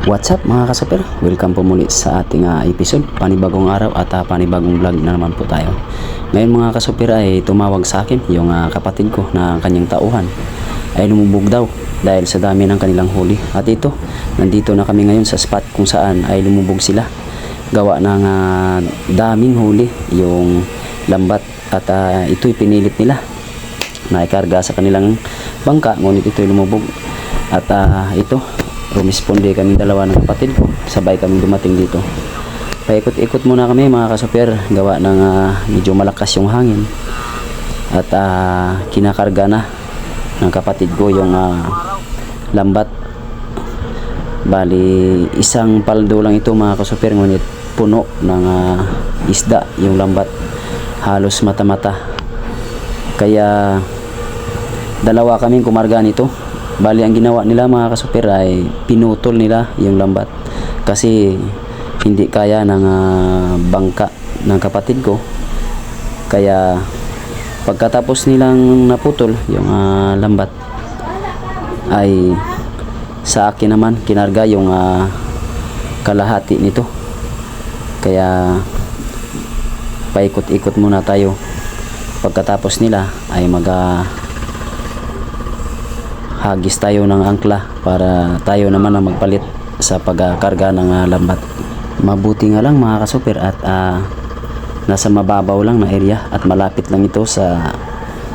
What's up mga kasupir? Welcome po muli sa ating episode. Panibagong araw at panibagong vlog na naman po tayo. Ngayon mga kasupir ay tumawag sa akin yung kapatid ko na kanyang tauhan ay lumubog daw dahil sa dami ng kanilang huli. At ito, nandito na kami ngayon sa spot kung saan ay lumubog sila. Gawa ng daming huli yung lambat at ito'y pinilit nila na ikarga sa kanilang bangka, ngunit ito'y lumubog. At ito, rumisponde kami dalawa ng kapatid ko, sabay kami dumating dito. Paikot-ikot muna kami mga kasupir, gawa ng medyo malakas yung hangin at kinakarga na ng kapatid ko yung lambat. Bali isang paldo lang ito mga kasupir, ngunit puno ng isda yung lambat, halos mata-mata. Kaya dalawa kaming kumarga nito. Bali ang ginawa nila mga kasupir ay pinutol nila yung lambat kasi hindi kaya ng bangka ng kapatid ko. Kaya pagkatapos nilang naputol yung lambat ay sa akin naman kinarga yung kalahati nito. Kaya paikot-ikot muna tayo. Pagkatapos nila ay hagis tayo ng angkla para tayo naman ang magpalit sa pagkarga ng lambat. Mabuti nga lang mga kasupir at nasa mababaw lang na area at malapit lang ito sa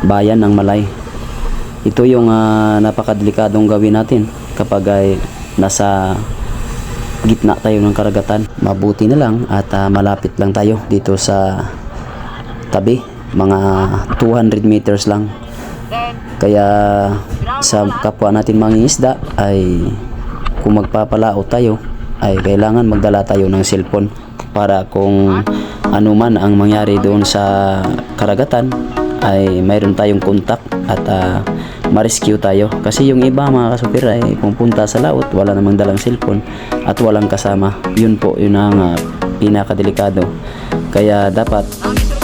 bayan ng Malay. Ito yung napakadelikadong gawin natin kapag ay nasa gitna tayo ng karagatan. Mabuti na lang at malapit lang tayo dito sa tabi, mga 200 meters lang. Kaya sa kapwa natin mangingisda ay kung magpapalaot tayo ay kailangan magdala tayo ng cellphone para kung ano man ang mangyari doon sa karagatan ay mayroon tayong kontak at ma-rescue tayo. Kasi yung iba mga kasupir ay pupunta sa laot, wala namang dalang cellphone at walang kasama. Yun po, yun ang pinakadelikado. Kaya dapat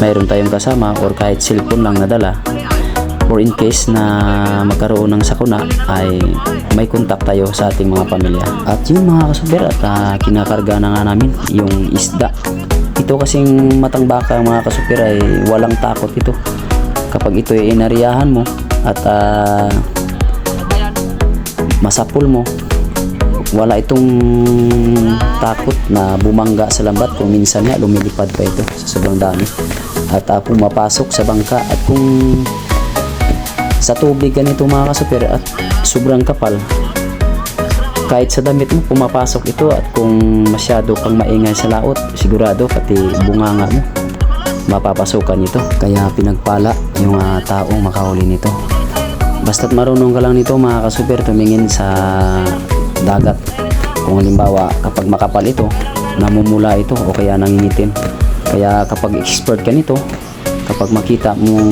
mayroon tayong kasama or kahit cellphone lang nadala, or in case na magkaroon ng sakuna ay may kontak tayo sa ating mga pamilya. At yun mga kasupir, at kinakarga na nga namin yung isda. Ito kasing matang baka mga kasupir ay walang takot ito. Kapag ito ay inariyahan mo at masapul mo, wala itong takot na bumangga sa lambat. Kung minsan nga lumilipad pa ito sa sobrang dami at pumapasok sa bangka. At kung sa tubig ganito mga kasupir at sobrang kapal, kahit sa damit mo pumapasok ito. At kung masyado kang maingay sa laot, sigurado pati bunganga mo mapapasukan ito. Kaya pinagpala yung taong makahuli nito. Basta't marunong ka lang nito mga kasupir, tumingin sa dagat. Kung halimbawa kapag makapal ito, namumula ito o kaya nangingitim. Kaya kapag expert ka nito, kapag makita mong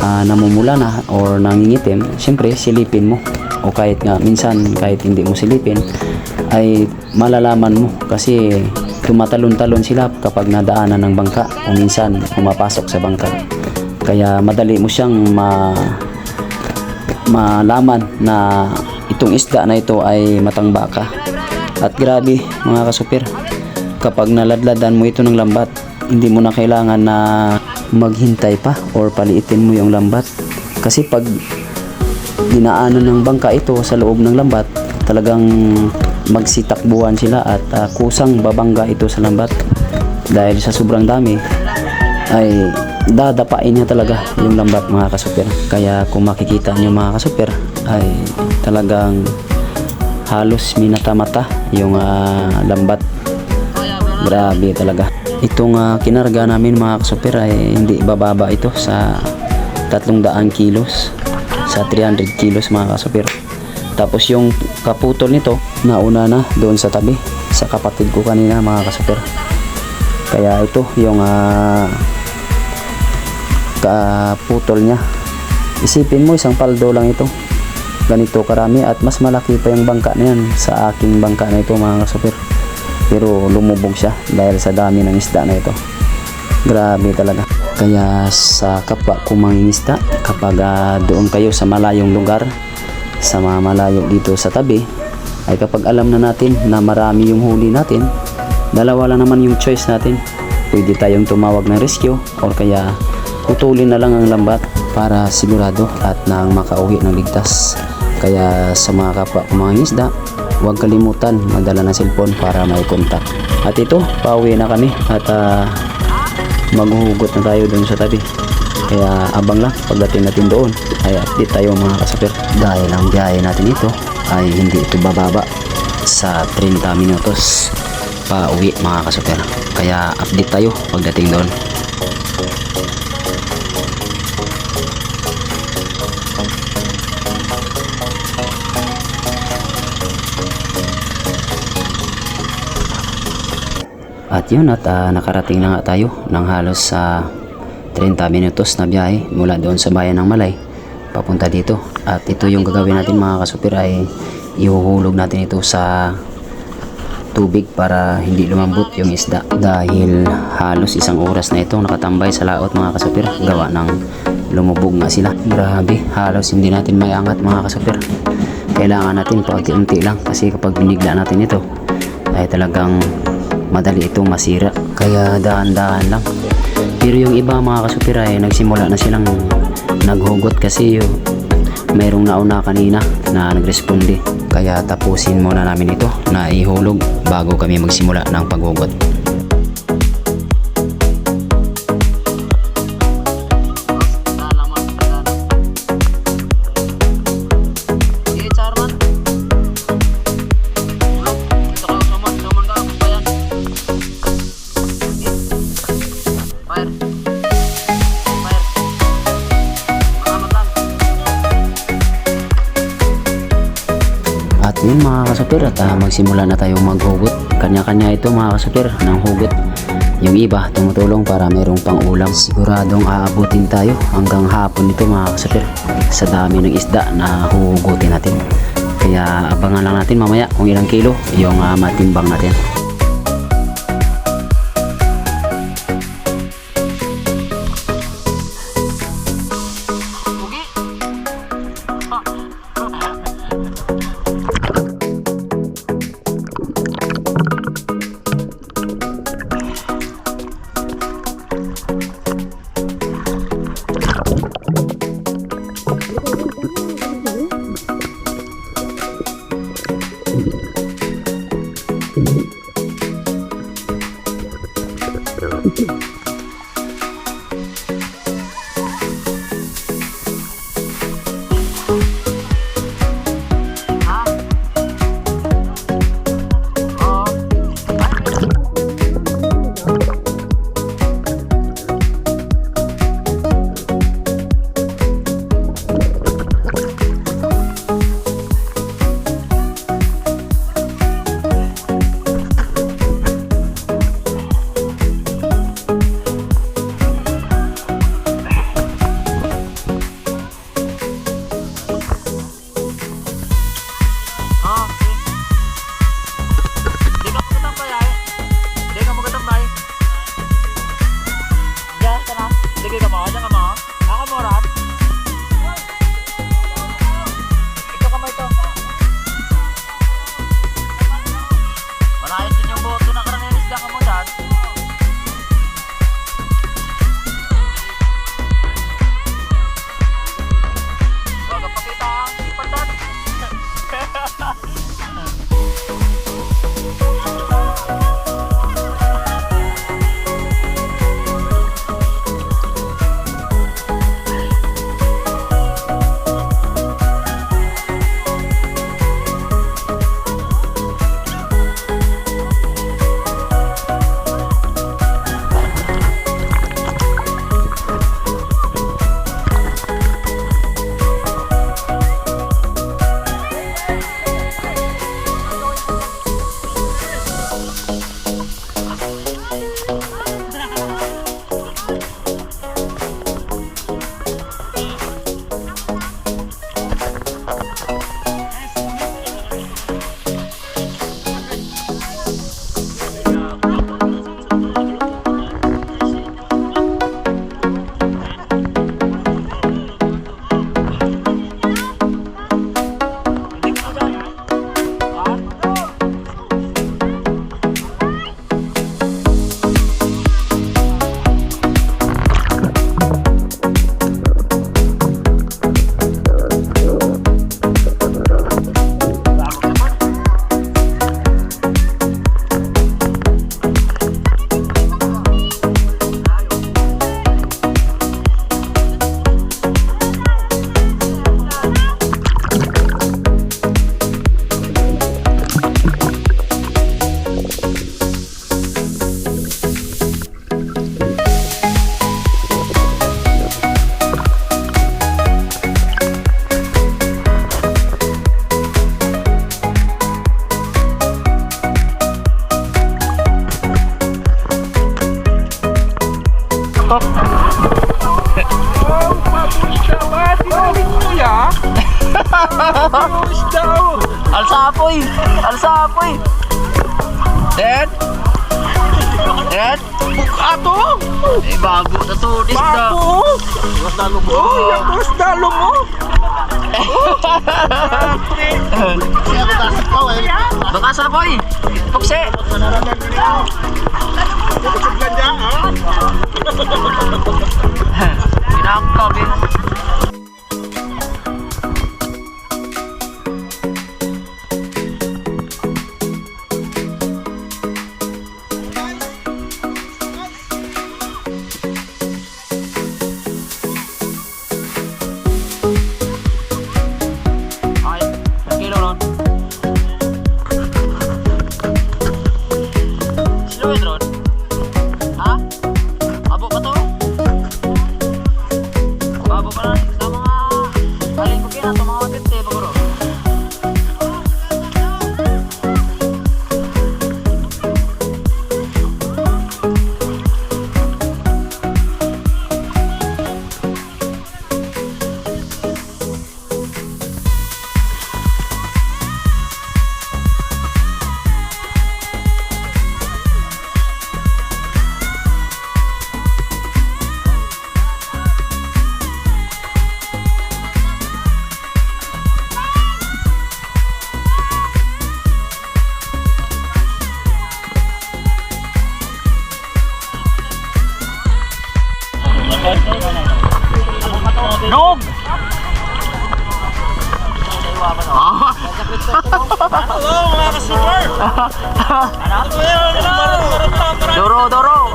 namumula na or nangingitim, siyempre silipin mo. O kahit nga minsan kahit hindi mo silipin ay malalaman mo kasi tumatalon-talon sila kapag nadaanan ng bangka o minsan pumapasok sa bangka. Kaya madali mo siyang malaman na itong isda na ito ay matang baka. At grabe mga kasupir, kapag naladladan mo ito ng lambat, hindi mo na kailangan na maghintay pa or paliitin mo yung lambat. Kasi pag dinaanan ng bangka ito sa loob ng lambat, talagang magsitakbuhan sila at kusang babangga ito sa lambat. Dahil sa sobrang dami ay dadapain niya talaga yung lambat mga kasupir. Kaya kung makikita niyo mga kasupir ay talagang halos minata-mata yung lambat. Grabe talaga. Itong kinarga namin mga kasupir ay hindi bababa ito sa 300 kilos, sa 300 kilos mga kasupir. Tapos yung kaputol nito nauna na doon sa tabi sa kapatid ko kanina mga kasupir. Kaya ito yung kaputol niya. Isipin mo isang paldo lang ito, ganito karami, at mas malaki pa yung bangka na yan sa aking bangka na ito mga kasupir. Pero lumubog siya dahil sa dami ng isda na ito. Grabe talaga. Kaya sa kapwa kong mangingisda, kapag doon kayo sa malayong lugar, sa mga malayo dito sa tabi, ay kapag alam na natin na marami yung huli natin, dalawa lang naman yung choice natin. Pwede tayong tumawag ng rescue or kaya putulin na lang ang lambat para sigurado at nang makauwi ng ligtas. Kaya sa mga kapwa mga isda, huwag kalimutan magdala ng cellphone para may kontak. At ito, pauwi na kami at maghuhugot na tayo doon sa tabi. Kaya abang lang pagdating natin doon ay update tayo mga kasapir. Dahil ang biyahe natin ito ay hindi ito bababa sa 30 minutos pauwi mga kasapir. Kaya update tayo pagdating doon. At yun at nakarating na nga tayo ng halos sa 30 minutos na biyahe mula doon sa bayan ng Malay papunta dito. At ito yung gagawin natin mga kasupir, ay ihuhulog natin ito sa tubig para hindi lumambot yung isda. Dahil halos isang oras na itong nakatambay sa laot mga kasupir, gawa ng lumubog nga sila. Grabe, halos hindi natin may angat mga kasupir. Kailangan natin paunti-unti lang kasi kapag binigla natin ito ay talagang madali itong masira, kaya dahan-dahan lang. Pero yung iba mga kasupir ay nagsimula na silang naghugot kasi mayroong nauna kanina na nagresponde, kaya tapusin muna namin ito na ihulog bago kami magsimula ng paghugot. At yun mga kasupir, at magsimula na tayong maghugot. Kanya-kanya ito mga kasupir ng hugot. Yung iba tumutulong para mayroong pang ulam. Siguradong aabutin tayo hanggang hapon nito mga kasupir sa dami ng isda na huhugutin natin. Kaya abangan lang natin mamaya kung ilang kilo yung matimbang natin. Alsapoy! Alsapoy! Dad? Dad? Ato! Eh, bago na to. Isda. Bago! Oh, yung isda mo! Baka sapoy! Pukse! Pinangkap eh. Ay, per kilo nun. Sino yun ron? Ha? Abo pa to? Abo pa na. Sa mga alin ko kina, sa mga 50 paguro. Nog! Hello mga ka-super! Doro, doro!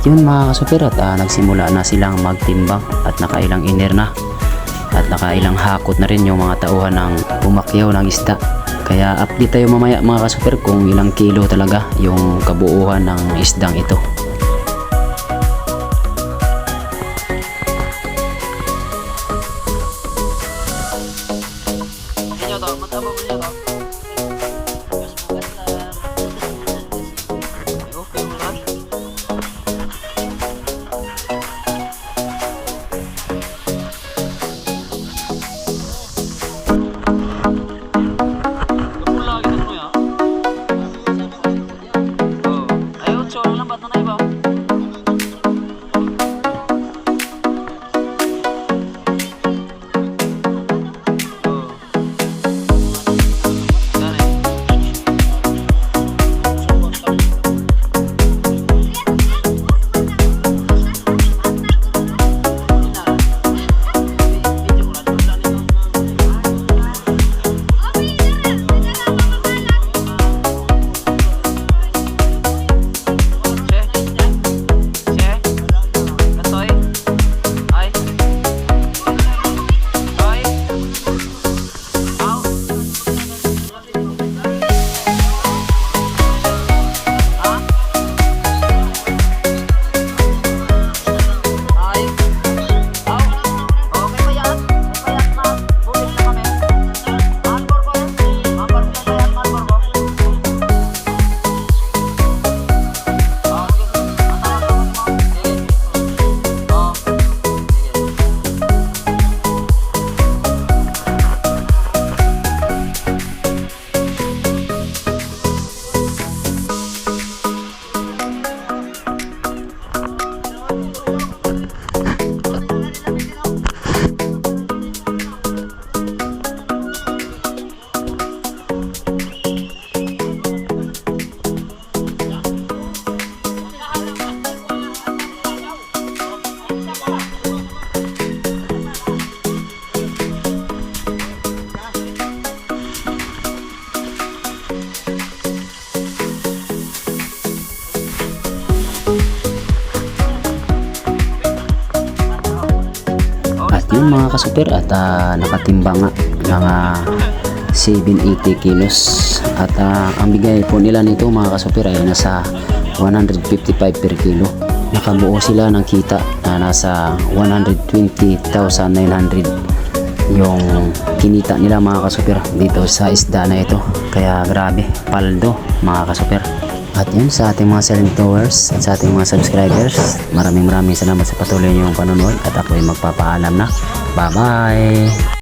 yun mga kasuper, at nagsimula na silang magtimbang at nakailang iner na at nakailang hakot na rin yung mga tauhan ng pumakyaw ng isda. Kaya update tayo mamaya mga kasuper kung ilang kilo talaga yung kabuuhan ng isdang ito. Yun mga kasuper, at nakatimbang nga mga 780 kilos at ang bigay po nila nito mga kasuper ay nasa 155 per kilo. Nakabuo sila ng kita na nasa 120,900 yung kinita nila mga kasuper dito sa isda na ito. Kaya grabe, paldo mga kasuper. At yun, sa ating mga silent viewers at sa ating mga subscribers, maraming salamat sa patuloy niyong panonood at ako'y magpapaalam na. Bye bye!